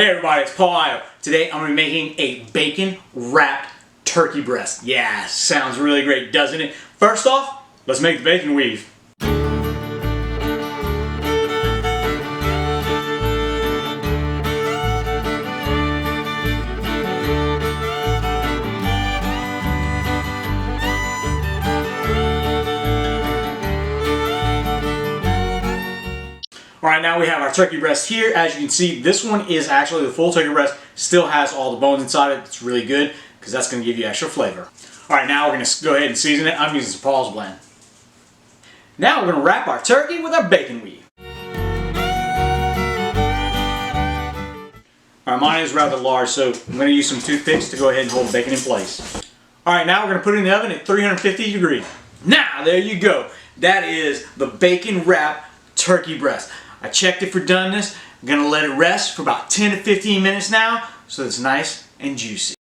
Hey everybody, it's Paul Ayo. Today I'm going to be making a bacon wrapped turkey breast. Yeah, sounds really great, doesn't it? First off, let's make the bacon weave. Alright, now we have our turkey breast here. As you can see, this one is actually the full turkey breast. Still has all the bones inside it. It's really good because that's going to give you extra flavor. Alright, now we're going to go ahead and season it. I'm using some Paul's blend. Now we're going to wrap our turkey with our bacon weave. Alright, mine is rather large, so I'm going to use some toothpicks to go ahead and hold the bacon in place. Alright, now we're going to put it in the oven at 350 degrees. Now, there you go. That is the bacon wrapped turkey breast. I checked it for doneness. I'm going to let it rest for about 10 to 15 minutes now so it's nice and juicy.